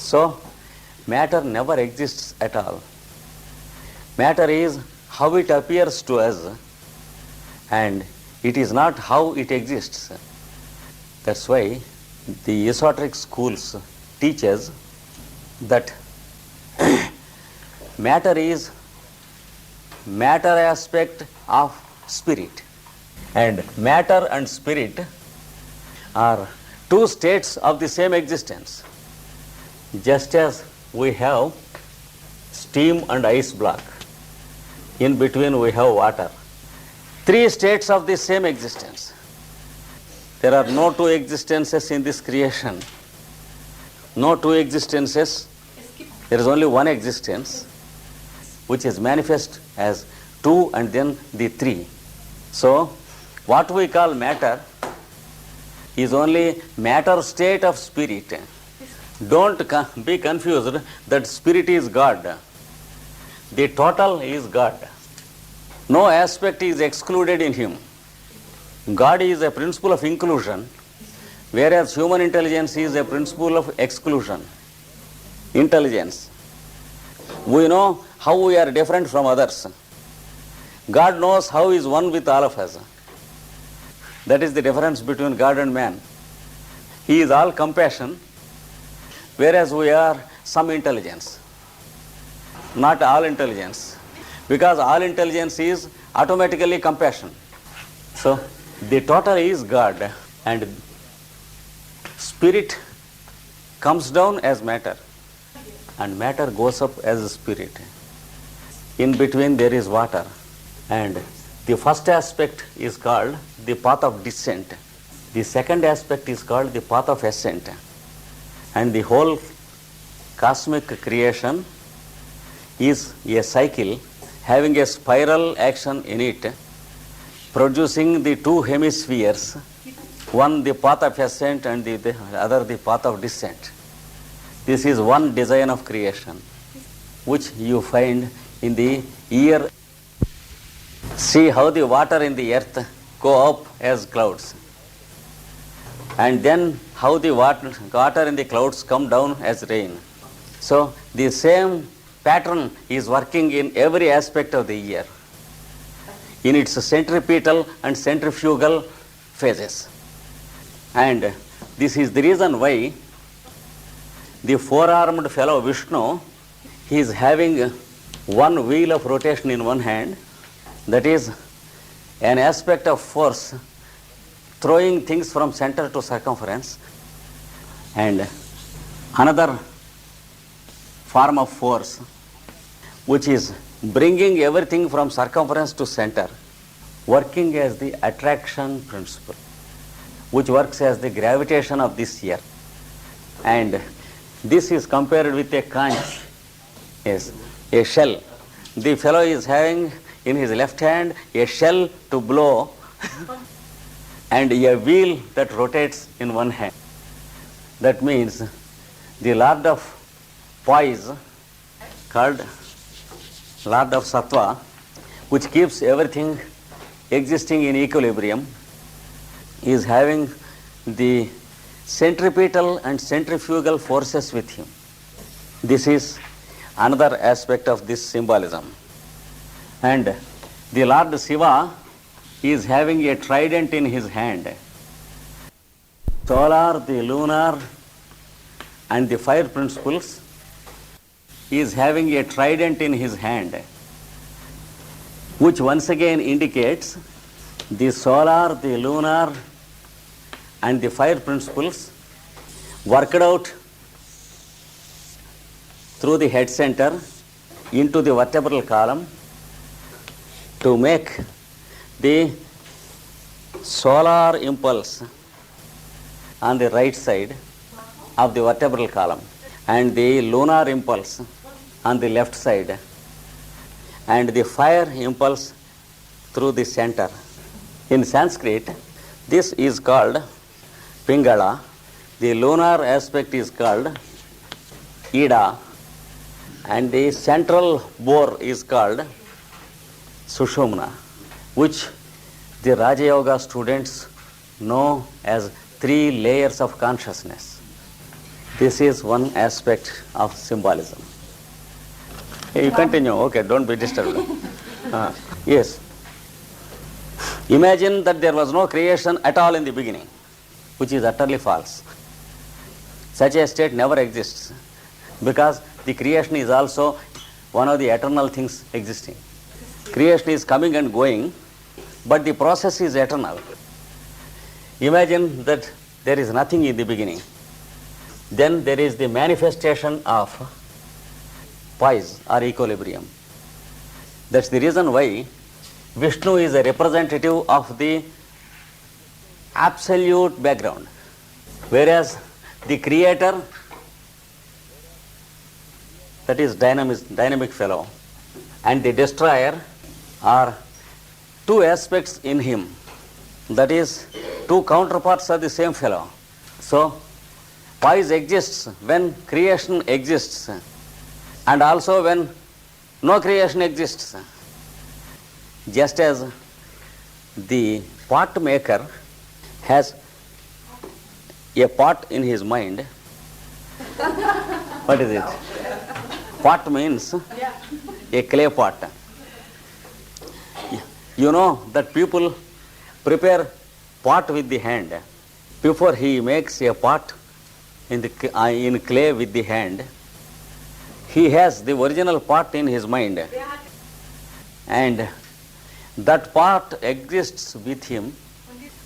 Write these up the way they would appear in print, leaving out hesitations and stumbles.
So, matter never exists at all. Matter is how it appears to us, and it is not how it exists. That's why the esoteric schools teach us that matter is matter aspect of spirit, and matter and spirit are two states of the same existence. Just as we have steam and ice block, in between we have water. Three states of the same existence. There are no two existences in this creation. No two existences. There is only one existence, which is manifest as two and then the three. So, what we call matter is only matter state of spirit. Don't be confused that spirit is God. The total is God. No aspect is excluded in him. God is a principle of inclusion, whereas human intelligence is a principle of exclusion. Intelligence. We know how we are different from others. God knows how he is one with all of us. That is the difference between God and man. He is all compassion, whereas we are some intelligence. Not all intelligence, because all intelligence is automatically compassion. So, the total is God, and spirit comes down as matter, and matter goes up as spirit. In between there is water, and the first aspect is called the path of descent. The second aspect is called the path of ascent. And the whole cosmic creation is a cycle having a spiral action in it, producing the two hemispheres, one the path of ascent and the other the path of descent. This is one design of creation, which you find in the year. See how the water in the earth go up as clouds, and then how the water in the clouds come down as rain. So the same pattern is working in every aspect of the year, in its centripetal and centrifugal phases. And this is the reason why the four-armed fellow Vishnu, he is having one wheel of rotation in one hand, that is an aspect of force throwing things from center to circumference, and another form of force which is bringing everything from circumference to center, working as the attraction principle, which works as the gravitation of this earth. And this is compared with a conch, yes, a shell. The fellow is having in his left hand a shell to blow and a wheel that rotates in one hand. That means the Lord of Poise, called Lord of Sattva, which keeps everything existing in equilibrium, is having the centripetal and centrifugal forces with him. This is another aspect of this symbolism. And the Lord Shiva is having a trident in his hand. Solar, the lunar, and the fire principles is having a trident in his hand, which once again indicates the solar, the lunar, and the fire principles worked out through the head center into the vertebral column to make the solar impulse on the right side of the vertebral column and the lunar impulse on the left side and the fire impulse through the center. In Sanskrit, this is called Pingala. The lunar aspect is called Ida, and the central bore is called Sushumna, which the Raja Yoga students know as 3 layers of consciousness. This is one aspect of symbolism. You continue. Okay, don't be disturbed. Yes. Imagine that there was no creation at all in the beginning, which is utterly false. Such a state never exists, because the creation is also one of the eternal things existing. Creation is coming and going, but the process is eternal. Imagine that there is nothing in the beginning. Then there is the manifestation of poise or equilibrium. That's the reason why Vishnu is a representative of the absolute background, whereas the creator, that is dynamic fellow, and the destroyer are two aspects in him, that is two counterparts of the same fellow. So poise exists when creation exists, and also when no creation exists. Just as the pot maker has a pot in his mind. What is it? Pot means a clay pot. You know that people prepare pot with the hand. Before he makes a pot in clay with the hand, he has the original pot in his mind. And that pot exists with him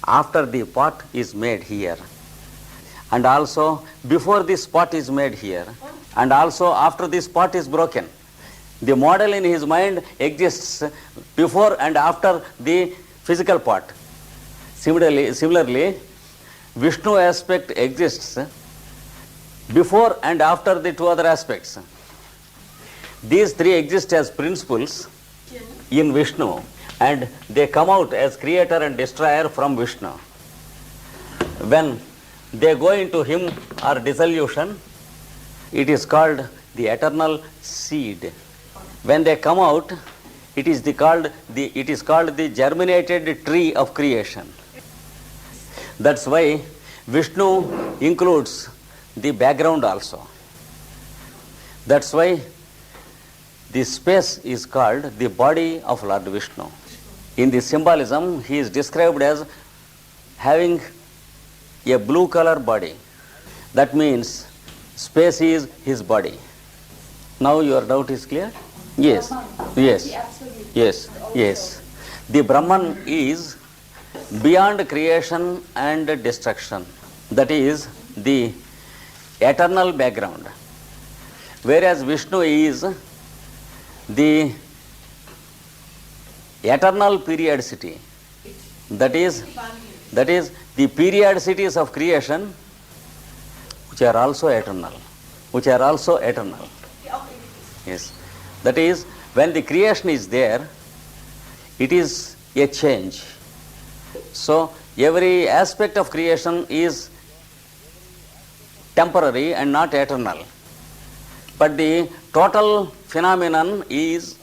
after the pot is made here, and also before this pot is made here, and also after this pot is broken. The model in his mind exists before and after the physical pot. Similarly, Vishnu aspect exists before and after the two other aspects. These three exist as principles in Vishnu, and they come out as creator and destroyer from Vishnu. When they go into him or dissolution, it is called the eternal seed. When they come out, it is called the germinated tree of creation. That's why Vishnu includes the background also. That's why the space is called the body of Lord Vishnu. In the symbolism, he is described as having a blue color body. That means space is his body. Now your doubt is clear? Yes. Yes. Yes. Yes. The Brahman is beyond creation and destruction. That is the eternal background. Whereas Vishnu is the eternal periodicity. That is the periodicities of creation, which are also eternal. Yes. That is, when the creation is there, it is a change. So every aspect of creation is temporary and not eternal. But the total phenomenon is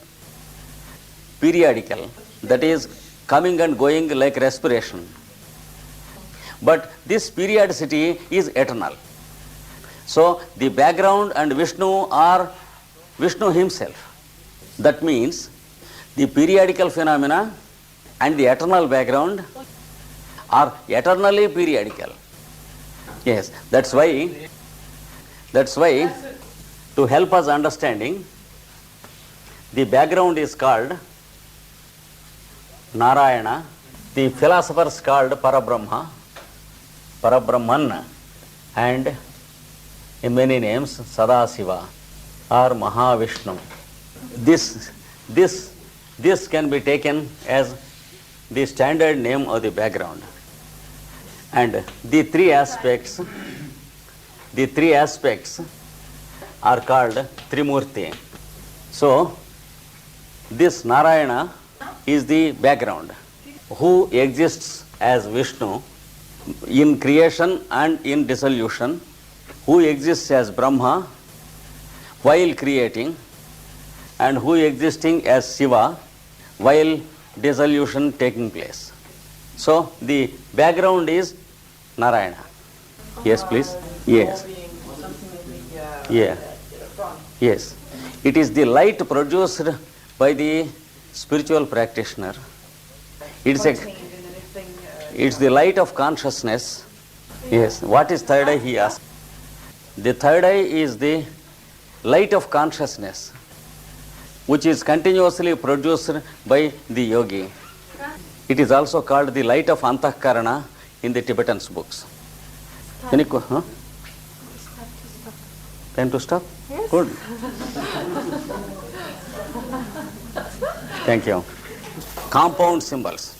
periodical, that is coming and going like respiration. But this periodicity is eternal. So the background and Vishnu are Vishnu himself. That means the periodical phenomena and the eternal background are eternally periodical. Yes, that's why to help us understanding, the background is called Narayana, the philosophers called Parabrahman, and in many names Sadasiva or Mahavishnu. This can be taken as the standard name of the background. And the three aspects are called Trimurti. So this Narayana is the background, who exists as Vishnu in creation and in dissolution, who exists as Brahma while creating, and who existing as Shiva while dissolution taking place. So the background is Narayana. Yes, please. Yes. Yeah. Yes. It is the light produced by the spiritual practitioner. It's it's the light of consciousness. Yes. What is third eye, he asked. The third eye is the light of consciousness, which is continuously produced by the yogi. It is also called the light of Antahkarana in the Tibetan books. Any huh? Time to stop? Yes. Good. Thank you. Compound symbols,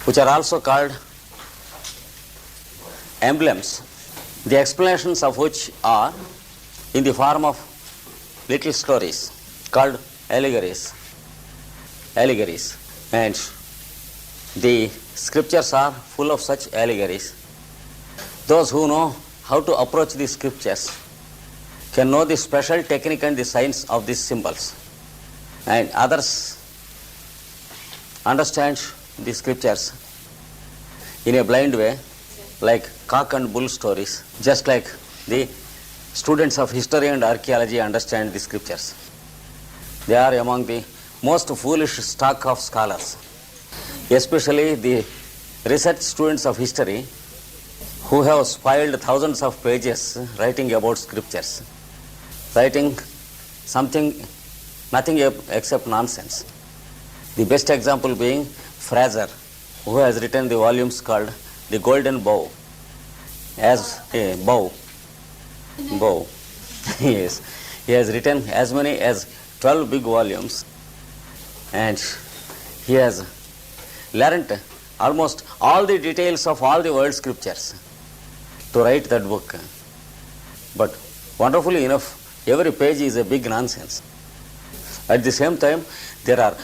which are also called emblems, the explanations of which are in the form of little stories called allegories. Allegories. And the scriptures are full of such allegories. Those who know how to approach the scriptures can know the special technique and the science of these symbols. And others understand the scriptures in a blind way, like cock and bull stories, just like the students of history and archaeology understand the scriptures. They are among the most foolish stock of scholars, especially the research students of history who have spoiled thousands of pages writing about scriptures, writing nothing except nonsense. The best example being Fraser, who has written the volumes called The Golden Bow, as a bow. Yes, he has written as many as 12 big volumes, and he has learnt almost all the details of all the world scriptures to write that book. But wonderfully enough, every page is a big nonsense. At the same time, there are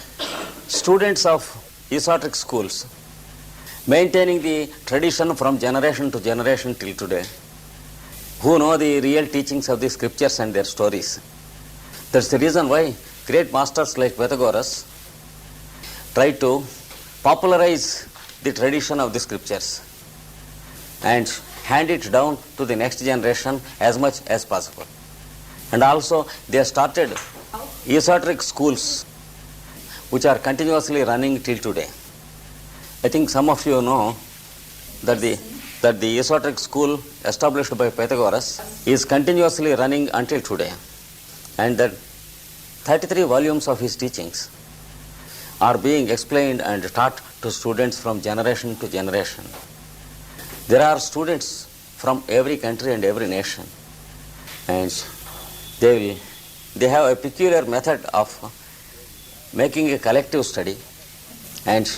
students of esoteric schools maintaining the tradition from generation to generation till today, who know the real teachings of the scriptures and their stories. That's the reason why great masters like Pythagoras tried to popularize the tradition of the scriptures and hand it down to the next generation as much as possible. And also they started esoteric schools which are continuously running till today. I think some of you know that the esoteric school established by Pythagoras is continuously running until today, and that 33 volumes of his teachings are being explained and taught to students from generation to generation. There are students from every country and every nation, and they have a peculiar method of making a collective study and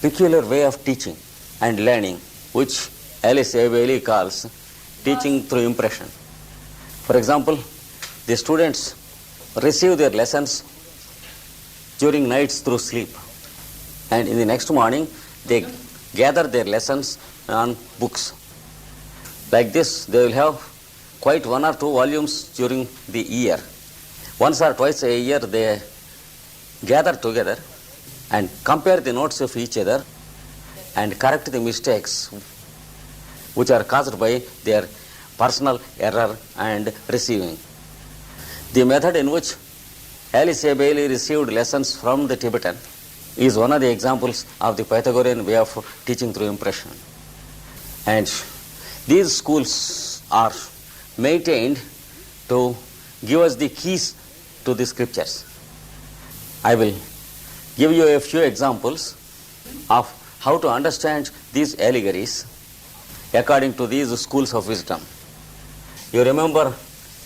peculiar way of teaching and learning, which Alice A. Bailey calls teaching through impression. For example, the students receive their lessons during nights through sleep, and in the next morning they gather their lessons on books. Like this, they will have quite 1 or 2 volumes during the year. Once or twice a year they gather together and compare the notes of each other and correct the mistakes which are caused by their personal error and receiving. The method in which Alice A. Bailey received lessons from the Tibetan is one of the examples of the Pythagorean way of teaching through impression. And these schools are maintained to give us the keys to the scriptures. I will give you a few examples of how to understand these allegories according to these schools of wisdom. You remember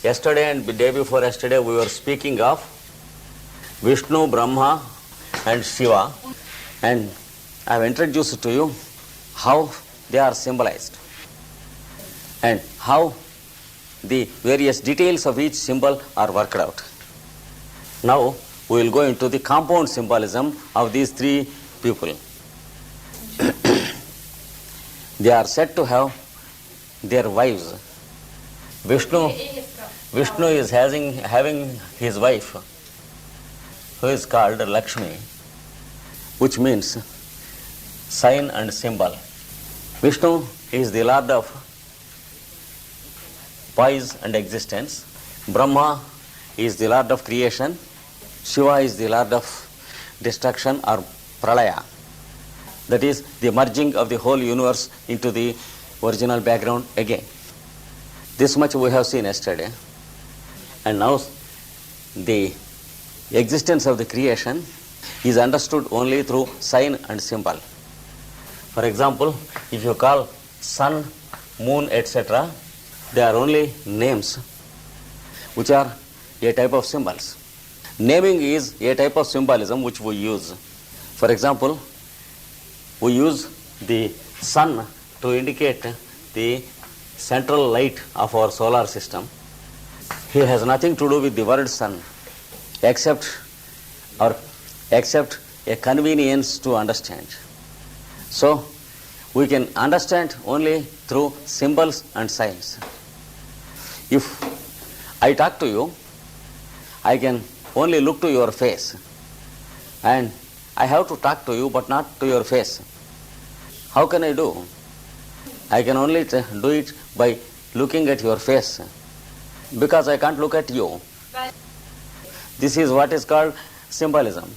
yesterday and the day before yesterday we were speaking of Vishnu, Brahma and Shiva, and I have introduced to you how they are symbolized and how the various details of each symbol are worked out. Now we will go into the compound symbolism of these 3 people. They are said to have their wives. Vishnu is having his wife, who is called Lakshmi, which means sign and symbol. Vishnu is the lord of poise and existence. Brahma is the lord of creation. Shiva is the lord of destruction or pralaya. That is the merging of the whole universe into the original background again. This much we have seen yesterday. And now the existence of the creation is understood only through sign and symbol. For example, if you call sun, moon, etc., they are only names which are a type of symbols. Naming is a type of symbolism which we use. For example, we use the sun to indicate the central light of our solar system. It has nothing to do with the word sun except a convenience to understand. So, we can understand only through symbols and signs. If I talk to you, I can only look to your face, and I have to talk to you but not to your face. How can I do? I can only do it by looking at your face, because I can't look at you. This is what is called symbolism.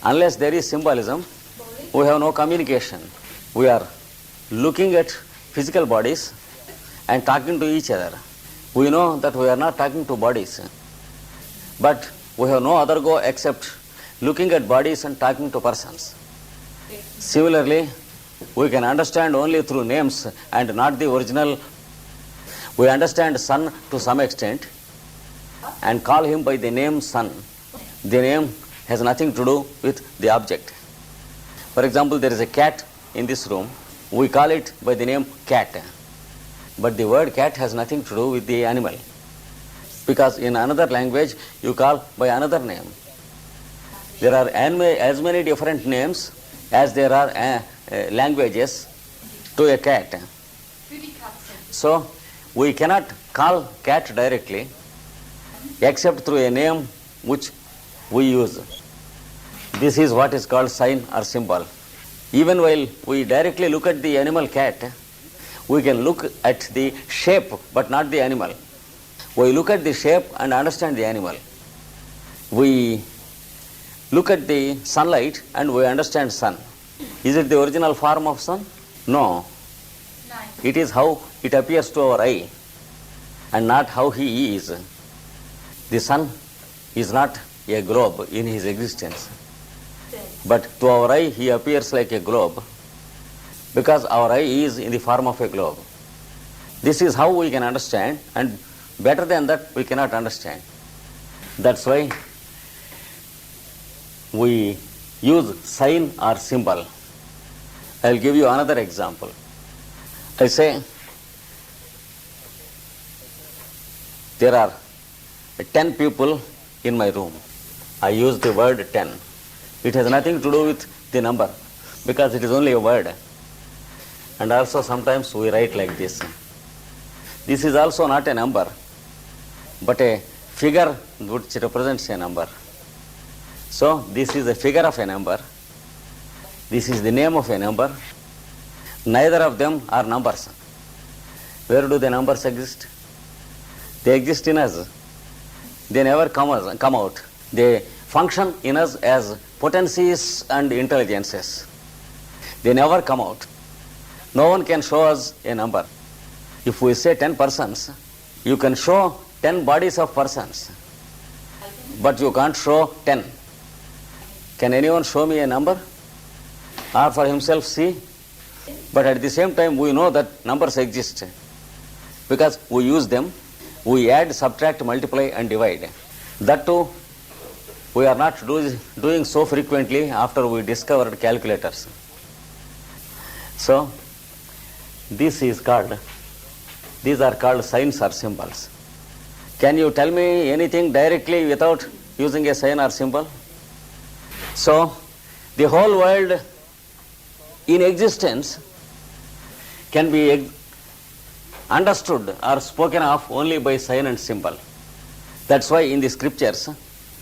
Unless there is symbolism, we have no communication. We are looking at physical bodies and talking to each other. We know that we are not talking to bodies, but we have no other go except looking at bodies and talking to persons. Similarly, we can understand only through names and not the original. We understand sun to some extent and call him by the name sun. The name has nothing to do with the object. For example, there is a cat in this room. We call it by the name cat. But the word cat has nothing to do with the animal, because in another language you call by another name. There are as many different names as there are languages to a cat. So we cannot call cat directly except through a name which we use. This is what is called sign or symbol. Even while we directly look at the animal cat, we can look at the shape but not the animal. We look at the shape and understand the animal. We look at the sunlight and we understand sun. Is it the original form of sun? No. It is how it appears to our eye and not how he is. The sun is not a globe in his existence, but to our eye he appears like a globe because our eye is in the form of a globe. This is how we can understand, and better than that we cannot understand. That's why we use sign or symbol. I will give you another example. I say there are 10 people in my room. I use the word 10. It has nothing to do with the number because it is only a word. And also sometimes we write like this. This is also not a number, but a figure which represents a number. So this is a figure of a number. This is the name of a number. Neither of them are numbers. Where do the numbers exist? They exist in us. They never come out. They function in us as potencies and intelligences. They never come out. No one can show us a number. If we say 10 persons, you can show 10 bodies of persons, but you can't show 10. Can anyone show me a number? Or for himself see? But at the same time we know that numbers exist because we use them. We add, subtract, multiply and divide. That too we are not doing so frequently after we discovered calculators. So these are called signs or symbols. Can you tell me anything directly without using a sign or symbol? So the whole world in existence can be understood or spoken of only by sign and symbol. That's why in the scriptures,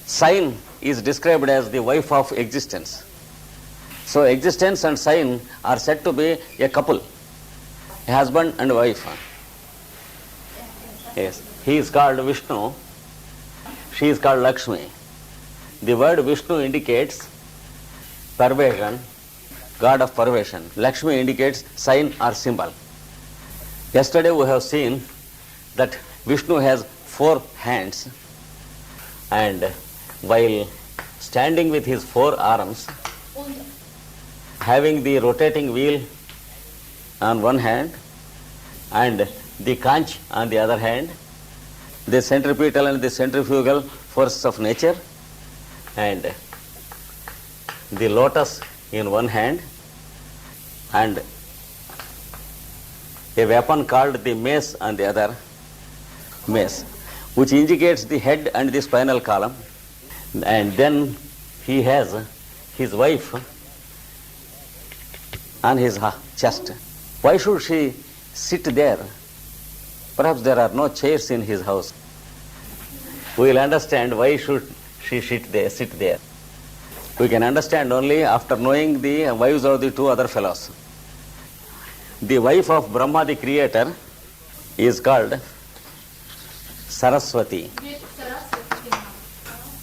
sign is described as the wife of existence. So existence and sign are said to be a couple, a husband and wife. Yes. He is called Vishnu. She is called Lakshmi. The word Vishnu indicates pervasion, god of pervasion. Lakshmi indicates sign or symbol. Yesterday we have seen that Vishnu has 4 hands, and while standing with his 4 arms, having the rotating wheel on one hand and the conch on the other hand, the centripetal and the centrifugal forces of nature, and the lotus in one hand, and a weapon called the mace on the other, mace, which indicates the head and the spinal column. And then he has his wife on his chest. Why should she sit there? Perhaps there are no chairs in his house. We will understand why should she sit there. We can understand only after knowing the wives of the 2 other fellows. The wife of Brahma, the creator, is called Saraswati.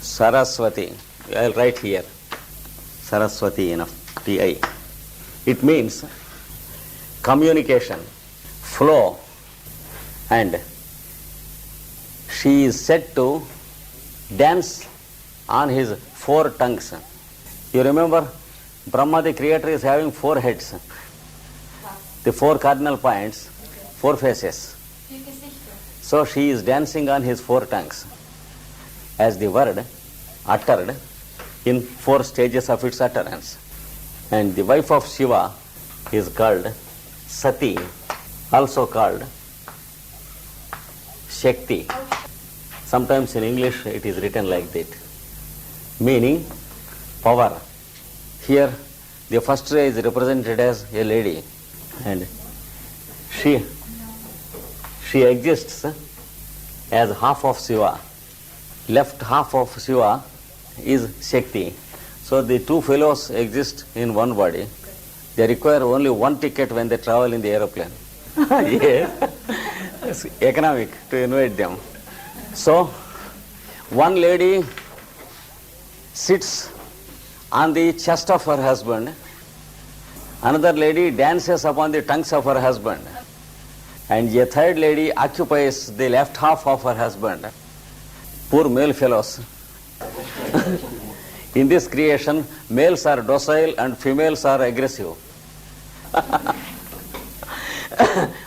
Saraswati. I will write here. Saraswati, enough. T-I. It means communication, flow, and she is said to dance on his 4 tongues. You remember, Brahma the creator is having 4 heads, the 4 cardinal points, 4 faces. So she is dancing on his 4 tongues as the word uttered in 4 stages of its utterance. And the wife of Shiva is called Sati, also called Shakti. Sometimes in English it is written like that, meaning power. Here the first ray is represented as a lady, and she exists as half of Shiva. Left half of Shiva is Shakti. So the 2 fellows exist in one body. They require only 1 ticket when they travel in the aeroplane. Yes, it's economic to invite them. So one lady sits on the chest of her husband, another lady dances upon the tongues of her husband, and a third lady occupies the left half of her husband. Poor male fellows. In this creation, males are docile and females are aggressive.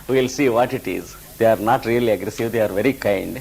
We will see what it is. They are not really aggressive, they are very kind.